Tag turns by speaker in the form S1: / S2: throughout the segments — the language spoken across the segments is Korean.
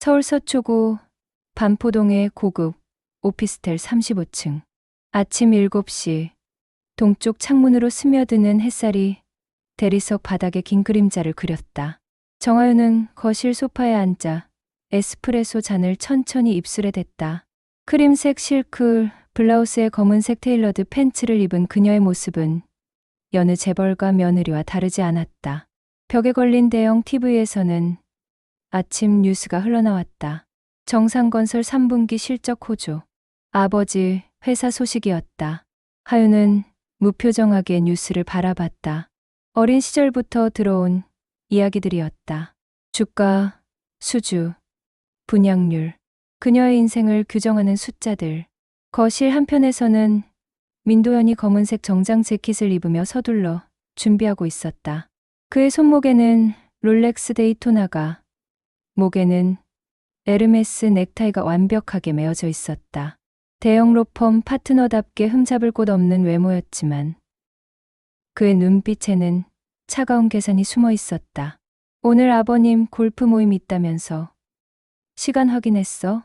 S1: 서울 서초구 반포동의 고급 오피스텔 35층. 아침 7시 동쪽 창문으로 스며드는 햇살이 대리석 바닥에 긴 그림자를 그렸다. 정하윤은 거실 소파에 앉아 에스프레소 잔을 천천히 입술에 댔다. 크림색 실크 블라우스에 검은색 테일러드 팬츠를 입은 그녀의 모습은 여느 재벌가 며느리와 다르지 않았다. 벽에 걸린 대형 TV에서는 아침 뉴스가 흘러나왔다. 정상건설 3분기 실적 호조. 아버지 회사 소식이었다. 하윤은 무표정하게 뉴스를 바라봤다. 어린 시절부터 들어온 이야기들이었다. 주가, 수주, 분양률, 그녀의 인생을 규정하는 숫자들. 거실 한편에서는 민도현이 검은색 정장 재킷을 입으며 서둘러 준비하고 있었다. 그의 손목에는 롤렉스 데이토나가, 목에는 에르메스 넥타이가 완벽하게 매어져 있었다. 대형 로펌 파트너답게 흠잡을 곳 없는 외모였지만 그의 눈빛에는 차가운 계산이 숨어 있었다. 오늘 아버님 골프 모임 있다면서. 시간 확인했어?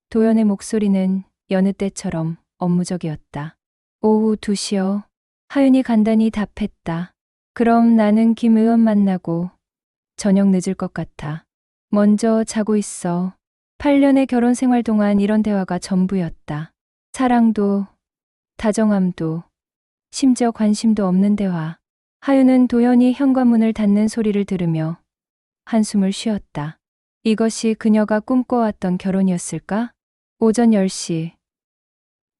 S1: 도연의 목소리는 여느 때처럼 업무적이었다. 오후 2시요. 하윤이 간단히 답했다. 그럼 나는 김 의원 만나고 저녁 늦을 것 같아. 먼저 자고 있어. 8년의 결혼 생활 동안 이런 대화가 전부였다. 사랑도, 다정함도, 심지어 관심도 없는 대화. 하윤은 도연이 현관문을 닫는 소리를 들으며 한숨을 쉬었다. 이것이 그녀가 꿈꿔왔던 결혼이었을까? 오전 10시.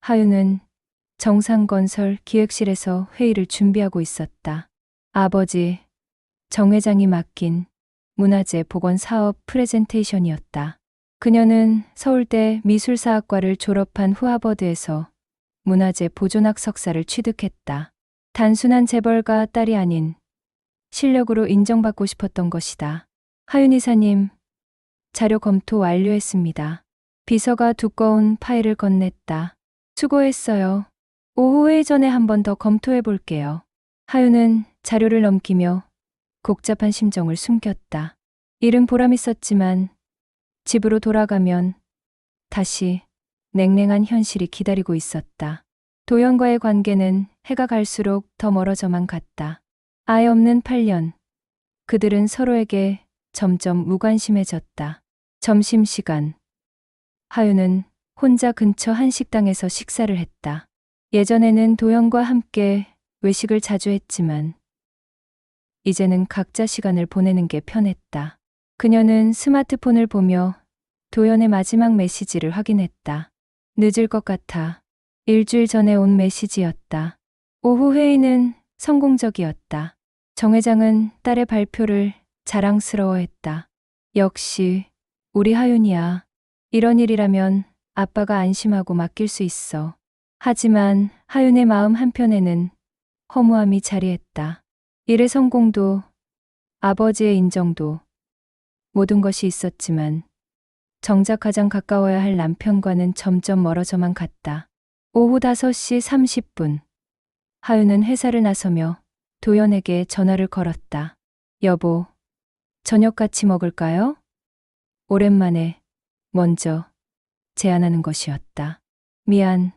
S1: 하윤은 정상건설 기획실에서 회의를 준비하고 있었다. 아버지, 정 회장이 맡긴 문화재 복원 사업 프레젠테이션이었다. 그녀는 서울대 미술사학과를 졸업한 후 하버드에서 문화재 보존학 석사를 취득했다. 단순한 재벌가 딸이 아닌 실력으로 인정받고 싶었던 것이다. 하윤 이사님, 자료 검토 완료했습니다. 비서가 두꺼운 파일을 건넸다. 수고했어요. 오후 회의 전에 한 번 더 검토해 볼게요. 하윤은 자료를 넘기며 복잡한 심정을 숨겼다. 일은 보람있었지만 집으로 돌아가면 다시 냉랭한 현실이 기다리고 있었다. 도연과의 관계는 해가 갈수록 더 멀어져만 갔다. 아예 없는 8년. 그들은 서로에게 점점 무관심해졌다. 점심시간. 하윤은 혼자 근처 한 식당에서 식사를 했다. 예전에는 도연과 함께 외식을 자주 했지만 이제는 각자 시간을 보내는 게 편했다. 그녀는 스마트폰을 보며 도연의 마지막 메시지를 확인했다. 늦을 것 같아. 일주일 전에 온 메시지였다. 오후 회의는 성공적이었다. 정 회장은 딸의 발표를 자랑스러워했다. 역시 우리 하윤이야. 이런 일이라면 아빠가 안심하고 맡길 수 있어. 하지만 하윤의 마음 한편에는 허무함이 자리했다. 일의 성공도 아버지의 인정도 모든 것이 있었지만 정작 가장 가까워야 할 남편과는 점점 멀어져만 갔다. 오후 5시 30분. 하윤은 회사를 나서며 도연에게 전화를 걸었다. 여보, 저녁 같이 먹을까요? 오랜만에 먼저 제안하는 것이었다. 미안.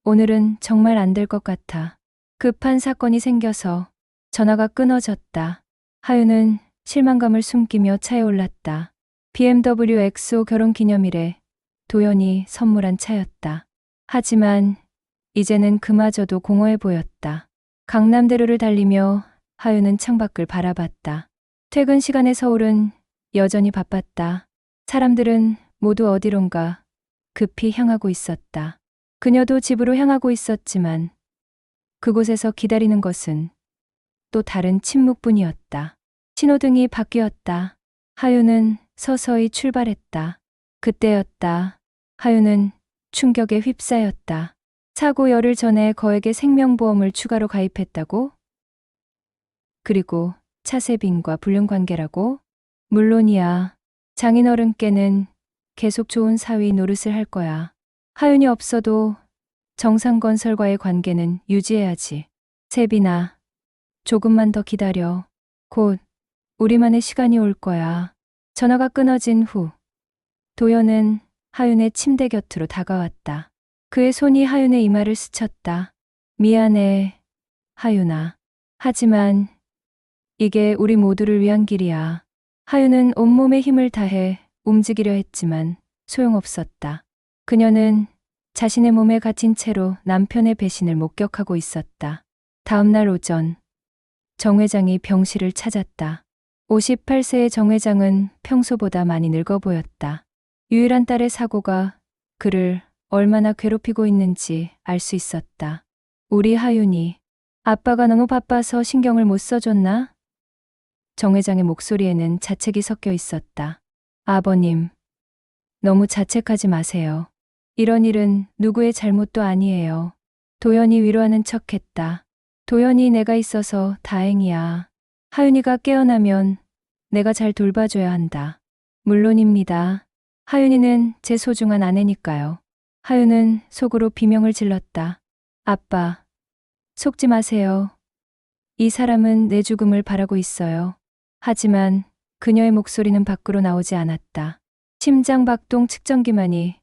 S1: 오늘은 정말 안 될 것 같아. 급한 사건이 생겨서 전화가 끊어졌다. 하윤은 실망감을 숨기며 차에 올랐다. BMW X5 결혼기념일에 도연이 선물한 차였다. 하지만 이제는 그마저도 공허해 보였다. 강남대로를 달리며 하윤은 창밖을 바라봤다. 퇴근 시간의 서울은 여전히 바빴다. 사람들은 모두 어디론가 급히 향하고 있었다. 그녀도 집으로 향하고 있었지만 그곳에서 기다리는 것은 또 다른 침묵뿐이었다. 신호등이 바뀌었다. 하윤은 서서히 출발했다. 그때였다. 하윤은 충격에 휩싸였다. 사고 열흘 전에 거액의 생명보험을 추가로 가입했다고? 그리고 차세빈과 불륜관계라고? 물론이야. 장인어른께는 계속 좋은 사위 노릇을 할 거야. 하윤이 없어도 정상건설과의 관계는 유지해야지. 세빈아, 조금만 더 기다려. 곧 우리만의 시간이 올 거야. 전화가 끊어진 후 도연은 하윤의 침대 곁으로 다가왔다. 그의 손이 하윤의 이마를 스쳤다. 미안해, 하윤아. 하지만 이게 우리 모두를 위한 길이야. 하윤은 온몸에 힘을 다해 움직이려 했지만 소용없었다. 그녀는 자신의 몸에 갇힌 채로 남편의 배신을 목격하고 있었다. 다음 날 오전, 정 회장이 병실을 찾았다. 58세의 정 회장은 평소보다 많이 늙어 보였다. 유일한 딸의 사고가 그를 얼마나 괴롭히고 있는지 알 수 있었다. 우리 하윤이 아빠가 너무 바빠서 신경을 못 써줬나? 정 회장의 목소리에는 자책이 섞여 있었다. 아버님, 너무 자책하지 마세요. 이런 일은 누구의 잘못도 아니에요. 도연이 위로하는 척했다. 도연이 내가 있어서 다행이야. 하윤이가 깨어나면 내가 잘 돌봐줘야 한다. 물론입니다. 하윤이는 제 소중한 아내니까요. 하윤은 속으로 비명을 질렀다. 아빠, 속지 마세요. 이 사람은 내 죽음을 바라고 있어요. 하지만 그녀의 목소리는 밖으로 나오지 않았다. 심장 박동 측정기만이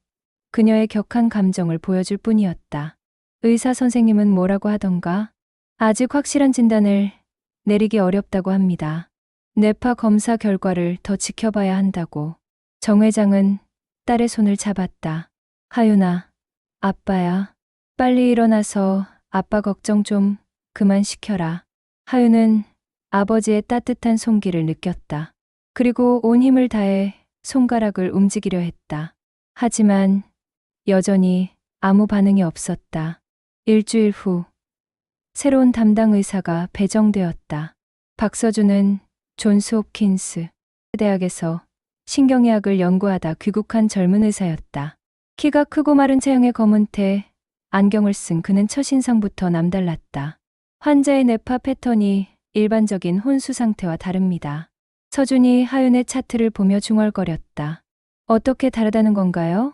S1: 그녀의 격한 감정을 보여줄 뿐이었다. 의사 선생님은 뭐라고 하던가? 아직 확실한 진단을 내리기 어렵다고 합니다. 뇌파 검사 결과를 더 지켜봐야 한다고. 정 회장은 딸의 손을 잡았다. 하윤아, 아빠야. 빨리 일어나서 아빠 걱정 좀 그만 시켜라. 하윤은 아버지의 따뜻한 손길을 느꼈다. 그리고 온 힘을 다해 손가락을 움직이려 했다. 하지만 여전히 아무 반응이 없었다. 일주일 후, 새로운 담당 의사가 배정되었다. 박서준은 존스 홉킨스 대학에서 신경의학을 연구하다 귀국한 젊은 의사였다. 키가 크고 마른 체형의 검은 테, 안경을 쓴 그는 첫인상부터 남달랐다. 환자의 뇌파 패턴이 일반적인 혼수 상태와 다릅니다. 서준이 하윤의 차트를 보며 중얼거렸다. 어떻게 다르다는 건가요?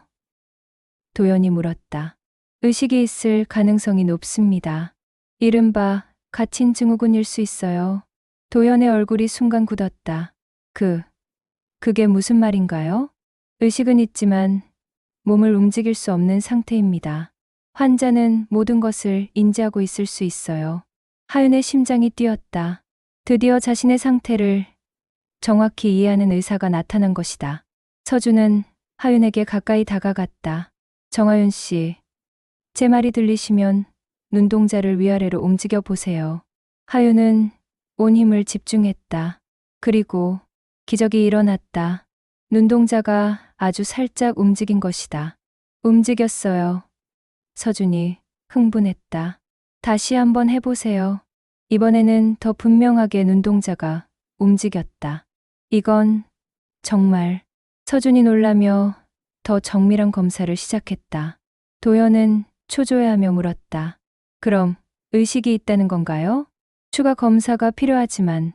S1: 도연이 물었다. 의식이 있을 가능성이 높습니다. 이른바 갇힌 증후군일 수 있어요. 도연의 얼굴이 순간 굳었다. 그게 무슨 말인가요? 의식은 있지만 몸을 움직일 수 없는 상태입니다. 환자는 모든 것을 인지하고 있을 수 있어요. 하윤의 심장이 뛰었다. 드디어 자신의 상태를 정확히 이해하는 의사가 나타난 것이다. 서준은 하윤에게 가까이 다가갔다. 정하윤 씨, 제 말이 들리시면 눈동자를 위아래로 움직여 보세요. 하윤은 온 힘을 집중했다. 그리고 기적이 일어났다. 눈동자가 아주 살짝 움직인 것이다. 움직였어요. 서준이 흥분했다. 다시 한번 해보세요. 이번에는 더 분명하게 눈동자가 움직였다. 이건 정말. 서준이 놀라며 더 정밀한 검사를 시작했다. 도연은 초조해하며 물었다. 그럼 의식이 있다는 건가요? 추가 검사가 필요하지만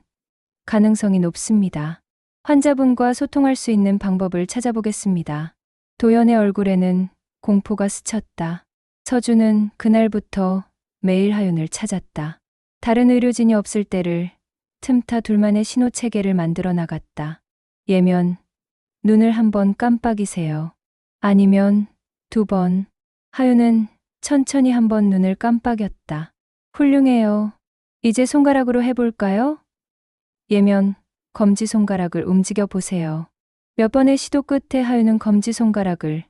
S1: 가능성이 높습니다. 환자분과 소통할 수 있는 방법을 찾아보겠습니다. 도연의 얼굴에는 공포가 스쳤다. 서준은 그날부터 매일 하윤을 찾았다. 다른 의료진이 없을 때를 틈타 둘만의 신호 체계를 만들어 나갔다. 예면 눈을 한 번 깜빡이세요. 아니면 2번. 하윤은 천천히 한 번 눈을 깜빡였다. 훌륭해요. 이제 손가락으로 해볼까요? 예면 검지손가락을 움직여 보세요. 몇 번의 시도 끝에 하윤은 검지손가락을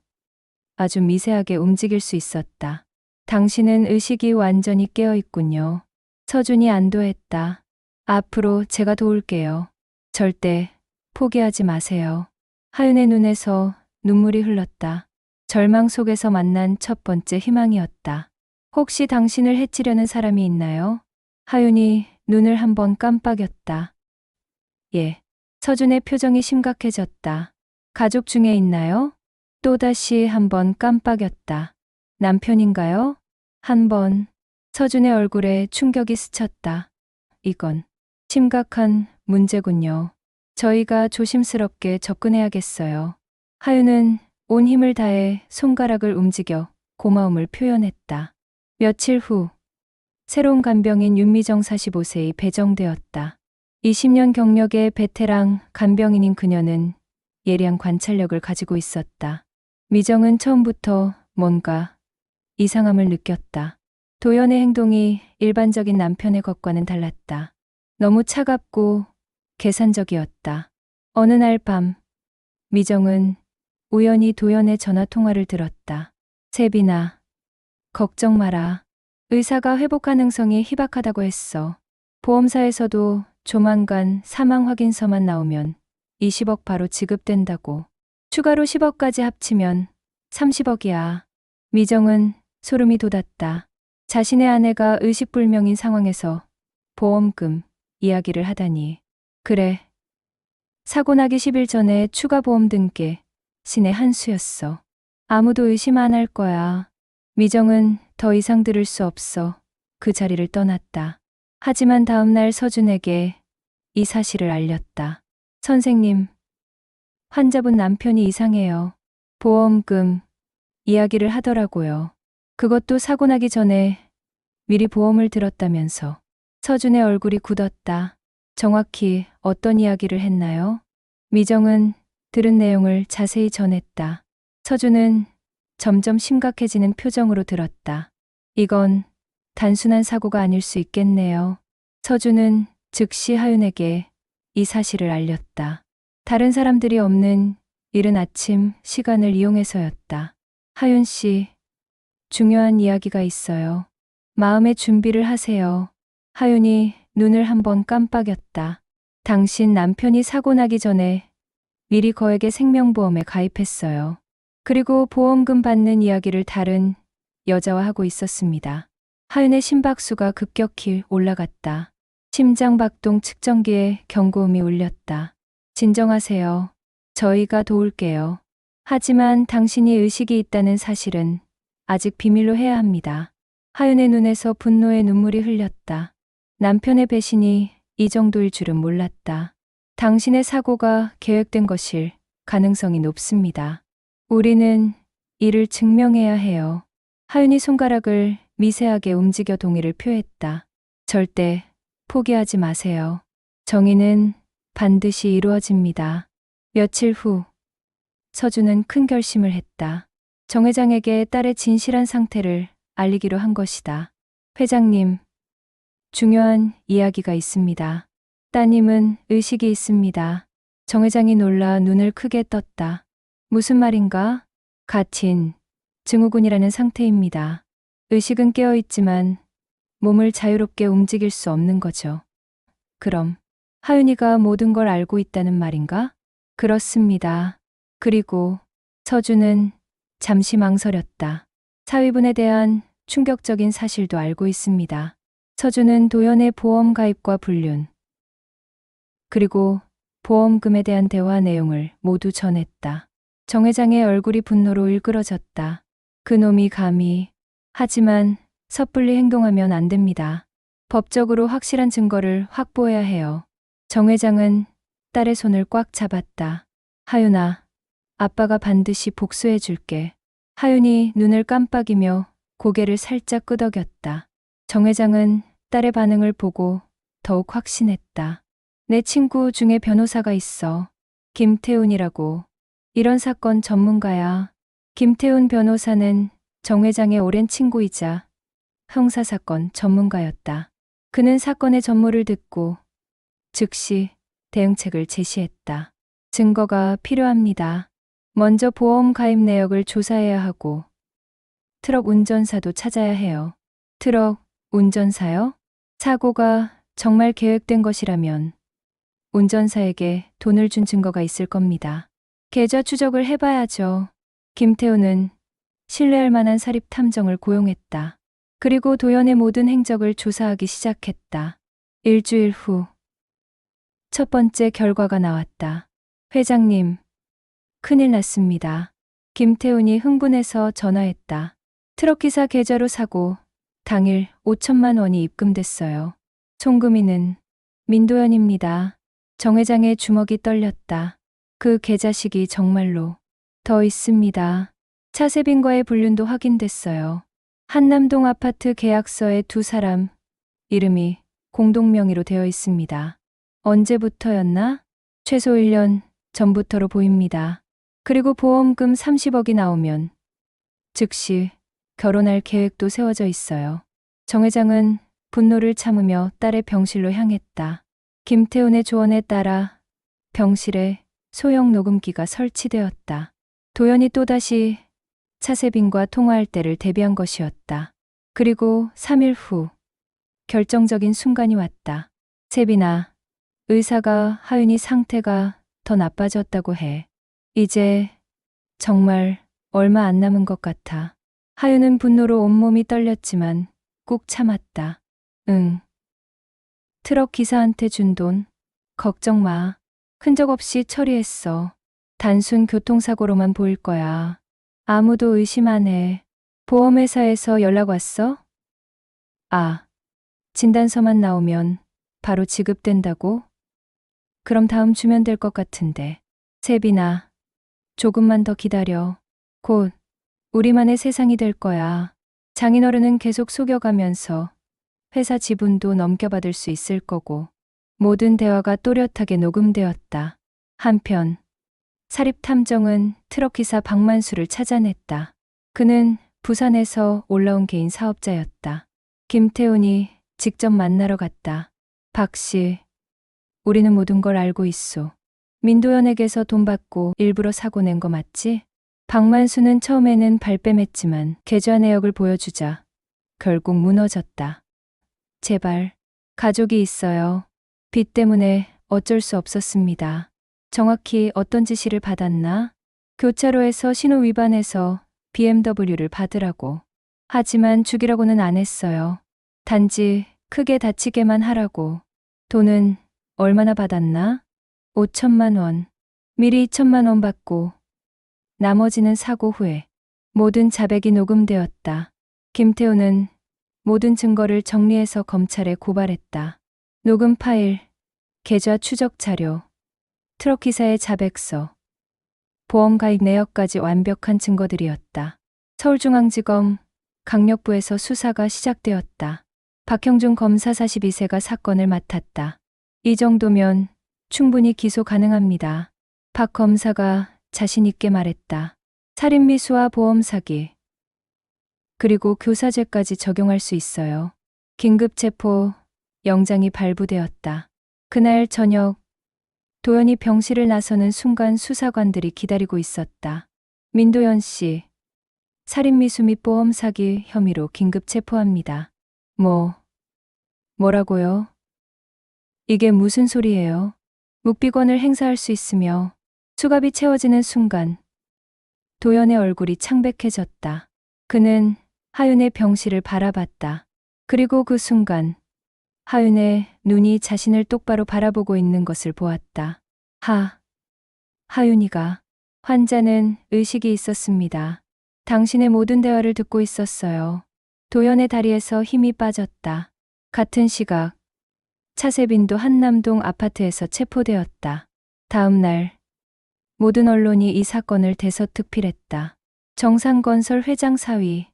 S1: 아주 미세하게 움직일 수 있었다. 당신은 의식이 완전히 깨어 있군요. 서준이 안도했다. 앞으로 제가 도울게요. 절대 포기하지 마세요. 하윤의 눈에서 눈물이 흘렀다. 절망 속에서 만난 첫 번째 희망이었다. 혹시 당신을 해치려는 사람이 있나요? 하윤이 눈을 한 번 깜빡였다. 예. 서준의 표정이 심각해졌다. 가족 중에 있나요? 또다시 한 번 깜빡였다. 남편인가요? 한 번. 서준의 얼굴에 충격이 스쳤다. 이건 심각한 문제군요. 저희가 조심스럽게 접근해야겠어요. 하윤은 온 힘을 다해 손가락을 움직여 고마움을 표현했다. 며칠 후, 새로운 간병인 윤미정 45세의 배정되었다. 20년 경력의 베테랑 간병인인 그녀는 예리한 관찰력을 가지고 있었다. 미정은 처음부터 뭔가 이상함을 느꼈다. 도연의 행동이 일반적인 남편의 것과는 달랐다. 너무 차갑고 계산적이었다. 어느 날 밤, 미정은 우연히 도연의 전화 통화를 들었다. 세빈아, 걱정 마라. 의사가 회복 가능성이 희박하다고 했어. 보험사에서도 조만간 사망 확인서만 나오면 20억 바로 지급된다고. 추가로 10억까지 합치면 30억이야. 미정은 소름이 돋았다. 자신의 아내가 의식불명인 상황에서 보험금 이야기를 하다니. 그래. 사고 나기 10일 전에 추가 보험 든 게 신의 한 수였어. 아무도 의심 안 할 거야. 미정은 더 이상 들을 수 없어 그 자리를 떠났다. 하지만 다음 날 서준에게 이 사실을 알렸다. 선생님, 환자분 남편이 이상해요. 보험금 이야기를 하더라고요. 그것도 사고 나기 전에 미리 보험을 들었다면서. 서준의 얼굴이 굳었다. 정확히 어떤 이야기를 했나요? 미정은 들은 내용을 자세히 전했다. 서준은 점점 심각해지는 표정으로 들었다. 이건 단순한 사고가 아닐 수 있겠네요. 서준은 즉시 하윤에게 이 사실을 알렸다. 다른 사람들이 없는 이른 아침 시간을 이용해서였다. 하윤 씨, 중요한 이야기가 있어요. 마음의 준비를 하세요. 하윤이 눈을 한번 깜빡였다. 당신 남편이 사고 나기 전에 미리 거액의 생명보험에 가입했어요. 그리고 보험금 받는 이야기를 다른 여자와 하고 있었습니다. 하윤의 심박수가 급격히 올라갔다. 심장박동 측정기에 경고음이 울렸다. 진정하세요. 저희가 도울게요. 하지만 당신이 의식이 있다는 사실은 아직 비밀로 해야 합니다. 하윤의 눈에서 분노의 눈물이 흘렸다. 남편의 배신이 이 정도일 줄은 몰랐다. 당신의 사고가 계획된 것일 가능성이 높습니다. 우리는 이를 증명해야 해요. 하윤이 손가락을 미세하게 움직여 동의를 표했다. 절대 포기하지 마세요. 정의는 반드시 이루어집니다. 며칠 후, 서준은 큰 결심을 했다. 정 회장에게 딸의 진실한 상태를 알리기로 한 것이다. 회장님, 중요한 이야기가 있습니다. 따님은 의식이 있습니다. 정 회장이 놀라 눈을 크게 떴다. 무슨 말인가? 갇힌 증후군이라는 상태입니다. 의식은 깨어있지만 몸을 자유롭게 움직일 수 없는 거죠. 그럼 하윤이가 모든 걸 알고 있다는 말인가? 그렇습니다. 그리고 서준은 잠시 망설였다. 사위분에 대한 충격적인 사실도 알고 있습니다. 서준은 도연의 보험 가입과 불륜, 그리고 보험금에 대한 대화 내용을 모두 전했다. 정 회장의 얼굴이 분노로 일그러졌다. 그놈이 감히. 하지만 섣불리 행동하면 안 됩니다. 법적으로 확실한 증거를 확보해야 해요. 정 회장은 딸의 손을 꽉 잡았다. 하윤아, 아빠가 반드시 복수해 줄게. 하윤이 눈을 깜빡이며 고개를 살짝 끄덕였다. 정 회장은 딸의 반응을 보고 더욱 확신했다. 내 친구 중에 변호사가 있어. 김태훈이라고. 이런 사건 전문가야. 김태훈 변호사는 정 회장의 오랜 친구이자 형사사건 전문가였다. 그는 사건의 전모를 듣고 즉시 대응책을 제시했다. 증거가 필요합니다. 먼저 보험 가입 내역을 조사해야 하고 트럭 운전사도 찾아야 해요. 트럭 운전사요? 사고가 정말 계획된 것이라면 운전사에게 돈을 준 증거가 있을 겁니다. 계좌 추적을 해봐야죠. 김태우는 신뢰할 만한 사립 탐정을 고용했다. 그리고 도연의 모든 행적을 조사하기 시작했다. 일주일 후, 첫 번째 결과가 나왔다. 회장님, 큰일 났습니다. 김태훈이 흥분해서 전화했다. 트럭기사 계좌로 사고 당일 5천만 원이 입금됐어요. 송금인은 민도연입니다. 정 회장의 주먹이 떨렸다. 그 계좌식이 정말로 더 있습니다. 차세빈과의 불륜도 확인됐어요. 한남동 아파트 계약서에 두 사람 이름이 공동 명의로 되어 있습니다. 언제부터였나? 최소 1년 전부터로 보입니다. 그리고 보험금 30억이 나오면 즉시 결혼할 계획도 세워져 있어요. 정 회장은 분노를 참으며 딸의 병실로 향했다. 김태훈의 조언에 따라 병실에 소형 녹음기가 설치되었다. 도연이 또다시 차세빈과 통화할 때를 대비한 것이었다. 그리고 3일 후 결정적인 순간이 왔다. 세빈아, 의사가 하윤이 상태가 더 나빠졌다고 해. 이제 정말 얼마 안 남은 것 같아. 하윤은 분노로 온몸이 떨렸지만 꾹 참았다. 응. 트럭 기사한테 준 돈, 걱정 마. 흔적 없이 처리했어. 단순 교통사고로만 보일 거야. 아무도 의심 안 해. 보험회사에서 연락 왔어? 아, 진단서만 나오면 바로 지급된다고? 그럼 다음 주면 될 것 같은데. 세빈아, 조금만 더 기다려. 곧 우리만의 세상이 될 거야. 장인어른은 계속 속여가면서 회사 지분도 넘겨받을 수 있을 거고. 모든 대화가 또렷하게 녹음되었다. 한편 사립탐정은 트럭기사 박만수를 찾아냈다. 그는 부산에서 올라온 개인 사업자였다. 김태훈이 직접 만나러 갔다. 박 씨, 우리는 모든 걸 알고 있소. 민도연에게서 돈 받고 일부러 사고 낸 거 맞지? 박만수는 처음에는 발뺌했지만 계좌 내역을 보여주자 결국 무너졌다. 제발, 가족이 있어요. 빚 때문에 어쩔 수 없었습니다. 정확히 어떤 지시를 받았나? 교차로에서 신호 위반해서 BMW를 받으라고. 하지만 죽이라고는 안 했어요. 단지 크게 다치게만 하라고. 돈은 얼마나 받았나? 5천만 원. 미리 2천만 원 받고 나머지는 사고 후에. 모든 자백이 녹음되었다. 김태우는 모든 증거를 정리해서 검찰에 고발했다. 녹음 파일, 계좌 추적 자료, 트럭 기사의 자백서, 보험 가입 내역까지 완벽한 증거들이었다. 서울중앙지검 강력부에서 수사가 시작되었다. 박형준 검사 42세가 사건을 맡았다. 이 정도면 충분히 기소 가능합니다. 박 검사가 자신 있게 말했다. 살인미수와 보험 사기, 그리고 교사죄까지 적용할 수 있어요. 긴급 체포 영장이 발부되었다. 그날 저녁 도연이 병실을 나서는 순간 수사관들이 기다리고 있었다. 민도연 씨, 살인미수 및 보험 사기 혐의로 긴급 체포합니다. 뭐라고요? 이게 무슨 소리예요? 묵비권을 행사할 수 있으며 수갑이 채워지는 순간 도연의 얼굴이 창백해졌다. 그는 하윤의 병실을 바라봤다. 그리고 그 순간 하윤의 눈이 자신을 똑바로 바라보고 있는 것을 보았다. 하윤이가. 환자는 의식이 있었습니다. 당신의 모든 대화를 듣고 있었어요. 도연의 다리에서 힘이 빠졌다. 같은 시각 차세빈도 한남동 아파트에서 체포되었다. 다음 날 모든 언론이 이 사건을 대서특필했다. 정상건설 회장 사위,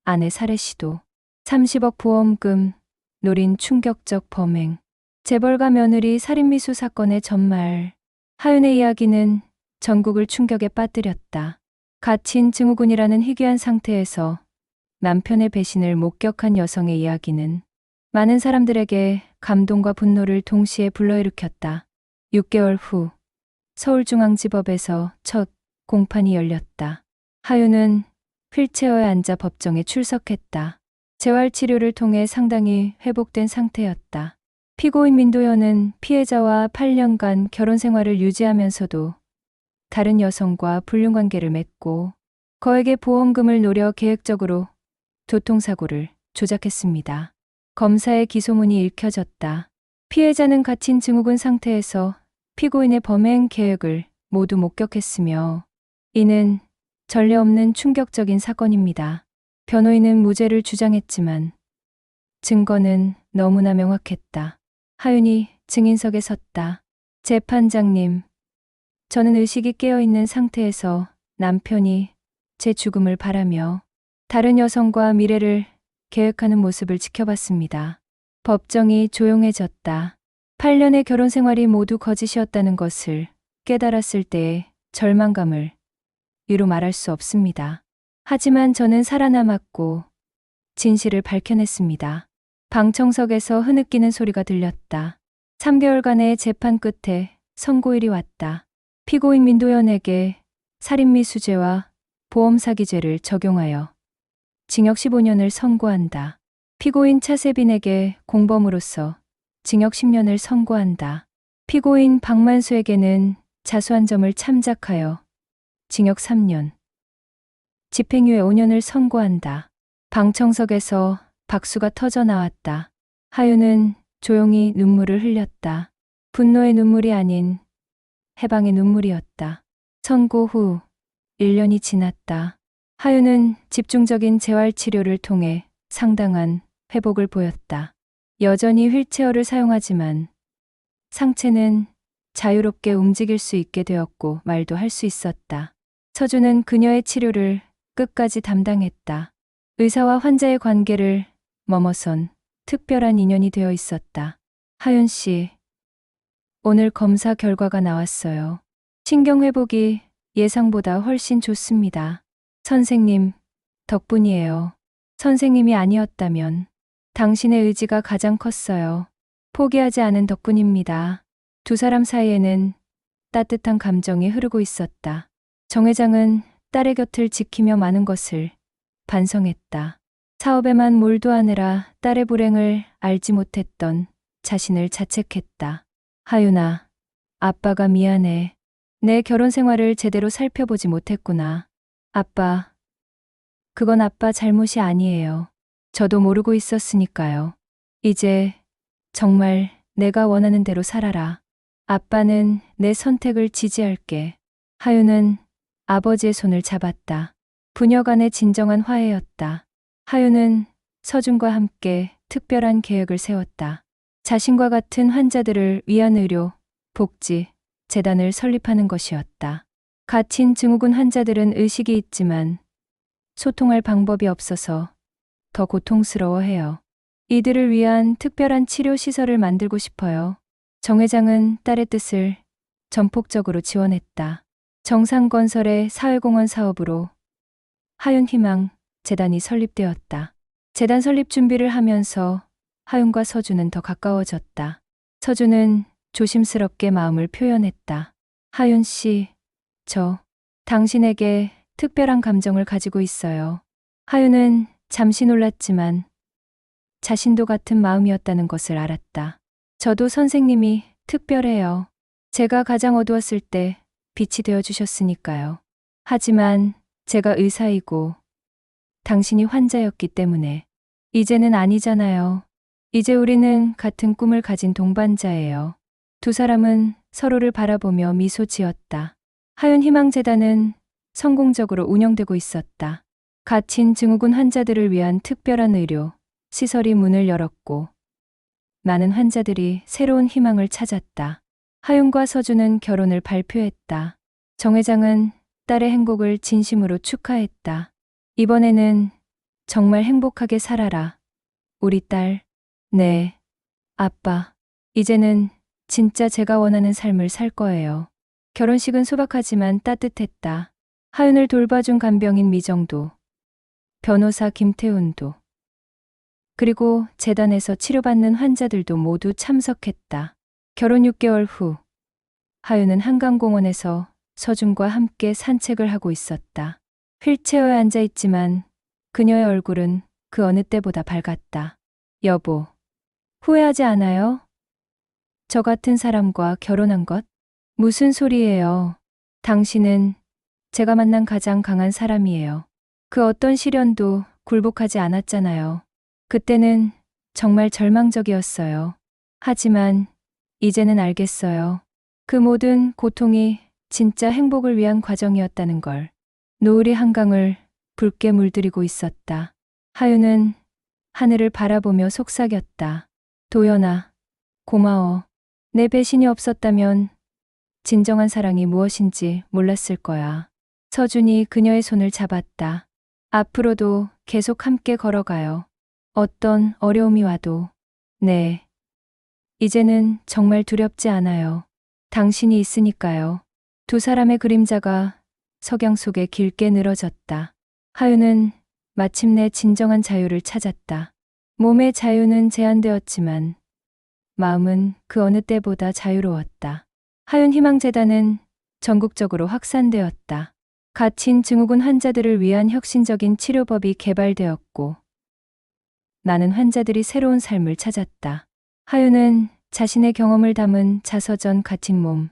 S1: 아내 살해 시도, 30억 보험금 노린 충격적 범행, 재벌가 며느리 살인미수 사건의 전말. 하윤의 이야기는 전국을 충격에 빠뜨렸다. 갇힌 증후군이라는 희귀한 상태에서 남편의 배신을 목격한 여성의 이야기는 많은 사람들에게 감동과 분노를 동시에 불러일으켰다. 6개월 후 서울중앙지법에서 첫 공판이 열렸다. 하윤은 휠체어에 앉아 법정에 출석했다. 재활치료를 통해 상당히 회복된 상태였다. 피고인 민도연은 피해자와 8년간 결혼 생활을 유지하면서도 다른 여성과 불륜관계를 맺고 거액의 보험금을 노려 계획적으로 교통사고를 조작했습니다. 검사의 기소문이 읽혀졌다. 피해자는 갇힌 증후군 상태에서 피고인의 범행 계획을 모두 목격했으며 이는 전례 없는 충격적인 사건입니다. 변호인은 무죄를 주장했지만 증거는 너무나 명확했다. 하윤이 증인석에 섰다. 재판장님, 저는 의식이 깨어있는 상태에서 남편이 제 죽음을 바라며 다른 여성과 미래를 계획하는 모습을 지켜봤습니다. 법정이 조용해졌다. 8년의 결혼 생활이 모두 거짓이었다는 것을 깨달았을 때의 절망감을 이루 말할 수 없습니다. 하지만 저는 살아남았고 진실을 밝혀냈습니다. 방청석에서 흐느끼는 소리가 들렸다. 3개월간의 재판 끝에 선고일이 왔다. 피고인 민도현에게 살인미수죄와 보험사기죄를 적용하여 징역 15년을 선고한다. 피고인 차세빈에게 공범으로서 징역 10년을 선고한다. 피고인 박만수에게는 자수한 점을 참작하여 징역 3년, 집행유예 5년을 선고한다. 방청석에서 박수가 터져 나왔다. 하윤은 조용히 눈물을 흘렸다. 분노의 눈물이 아닌 해방의 눈물이었다. 선고 후 1년이 지났다. 하윤은 집중적인 재활치료를 통해 상당한 회복을 보였다. 여전히 휠체어를 사용하지만 상체는 자유롭게 움직일 수 있게 되었고 말도 할 수 있었다. 서준은 그녀의 치료를 끝까지 담당했다. 의사와 환자의 관계를 넘어선 특별한 인연이 되어 있었다. 하윤 씨, 오늘 검사 결과가 나왔어요. 신경회복이 예상보다 훨씬 좋습니다. 선생님, 덕분이에요. 선생님이 아니었다면 당신의 의지가 가장 컸어요. 포기하지 않은 덕분입니다. 두 사람 사이에는 따뜻한 감정이 흐르고 있었다. 정 회장은 딸의 곁을 지키며 많은 것을 반성했다. 사업에만 몰두하느라 딸의 불행을 알지 못했던 자신을 자책했다. 하윤아, 아빠가 미안해. 내 결혼 생활을 제대로 살펴보지 못했구나. 아빠, 그건 아빠 잘못이 아니에요. 저도 모르고 있었으니까요. 이제 정말 내가 원하는 대로 살아라. 아빠는 내 선택을 지지할게. 하윤은 아버지의 손을 잡았다. 부녀 간의 진정한 화해였다. 하윤은 서준과 함께 특별한 계획을 세웠다. 자신과 같은 환자들을 위한 의료, 복지, 재단을 설립하는 것이었다. 갇힌 증후군 환자들은 의식이 있지만 소통할 방법이 없어서 더 고통스러워해요. 이들을 위한 특별한 치료 시설을 만들고 싶어요. 정 회장은 딸의 뜻을 전폭적으로 지원했다. 정상건설의 사회공헌 사업으로 하윤희망 재단이 설립되었다. 재단 설립 준비를 하면서 하윤과 서준은 더 가까워졌다. 서준은 조심스럽게 마음을 표현했다. 하윤 씨, 저 당신에게 특별한 감정을 가지고 있어요. 하윤은 잠시 놀랐지만 자신도 같은 마음이었다는 것을 알았다. 저도 선생님이 특별해요. 제가 가장 어두웠을 때 빛이 되어 주셨으니까요. 하지만 제가 의사이고 당신이 환자였기 때문에 이제는 아니잖아요. 이제 우리는 같은 꿈을 가진 동반자예요. 두 사람은 서로를 바라보며 미소 지었다. 하윤희망재단은 성공적으로 운영되고 있었다. 갇힌 증후군 환자들을 위한 특별한 의료, 시설이 문을 열었고 많은 환자들이 새로운 희망을 찾았다. 하윤과 서준은 결혼을 발표했다. 정 회장은 딸의 행복을 진심으로 축하했다. 이번에는 정말 행복하게 살아라. 우리 딸. 네, 아빠. 이제는 진짜 제가 원하는 삶을 살 거예요. 결혼식은 소박하지만 따뜻했다. 하윤을 돌봐준 간병인 미정도, 변호사 김태훈도, 그리고 재단에서 치료받는 환자들도 모두 참석했다. 결혼 6개월 후, 하윤은 한강공원에서 서준과 함께 산책을 하고 있었다. 휠체어에 앉아 있지만 그녀의 얼굴은 그 어느 때보다 밝았다. 여보, 후회하지 않아요? 저 같은 사람과 결혼한 것? 무슨 소리예요? 당신은 제가 만난 가장 강한 사람이에요. 그 어떤 시련도 굴복하지 않았잖아요. 그때는 정말 절망적이었어요. 하지만 이제는 알겠어요. 그 모든 고통이 진짜 행복을 위한 과정이었다는 걸. 노을이 한강을 붉게 물들이고 있었다. 하윤은 하늘을 바라보며 속삭였다. 도연아, 고마워. 내 배신이 없었다면 진정한 사랑이 무엇인지 몰랐을 거야. 서준이 그녀의 손을 잡았다. 앞으로도 계속 함께 걸어가요. 어떤 어려움이 와도. 네. 이제는 정말 두렵지 않아요. 당신이 있으니까요. 두 사람의 그림자가 석양 속에 길게 늘어졌다. 하윤은 마침내 진정한 자유를 찾았다. 몸의 자유는 제한되었지만 마음은 그 어느 때보다 자유로웠다. 하윤 희망재단은 전국적으로 확산되었다. 갇힌 증후군 환자들을 위한 혁신적인 치료법이 개발되었고 나는 환자들이 새로운 삶을 찾았다. 하윤은 자신의 경험을 담은 자서전 갇힌 몸,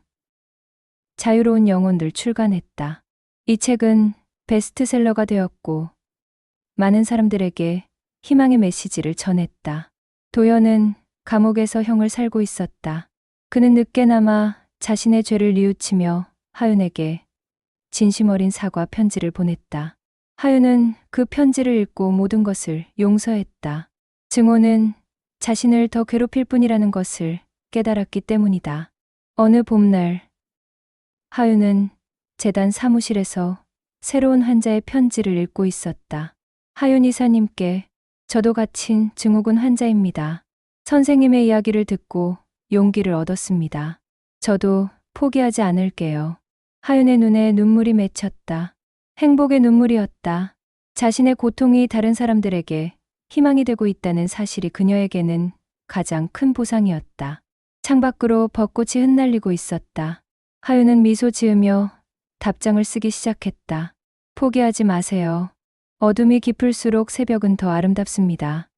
S1: 자유로운 영혼들 출간했다. 이 책은 베스트셀러가 되었고 많은 사람들에게 희망의 메시지를 전했다. 도연은 감옥에서 형을 살고 있었다. 그는 늦게나마 자신의 죄를 뉘우치며 하윤에게 진심 어린 사과 편지를 보냈다. 하윤은 그 편지를 읽고 모든 것을 용서했다. 증오는 자신을 더 괴롭힐 뿐이라는 것을 깨달았기 때문이다. 어느 봄날 하윤은 재단 사무실에서 새로운 환자의 편지를 읽고 있었다. 하윤 이사님께 저도 갇힌 증후군 환자입니다. 선생님의 이야기를 듣고 용기를 얻었습니다. 저도 포기하지 않을게요. 하윤의 눈에 눈물이 맺혔다. 행복의 눈물이었다. 자신의 고통이 다른 사람들에게 희망이 되고 있다는 사실이 그녀에게는 가장 큰 보상이었다. 창밖으로 벚꽃이 흩날리고 있었다. 하윤은 미소 지으며 답장을 쓰기 시작했다. 포기하지 마세요. 어둠이 깊을수록 새벽은 더 아름답습니다.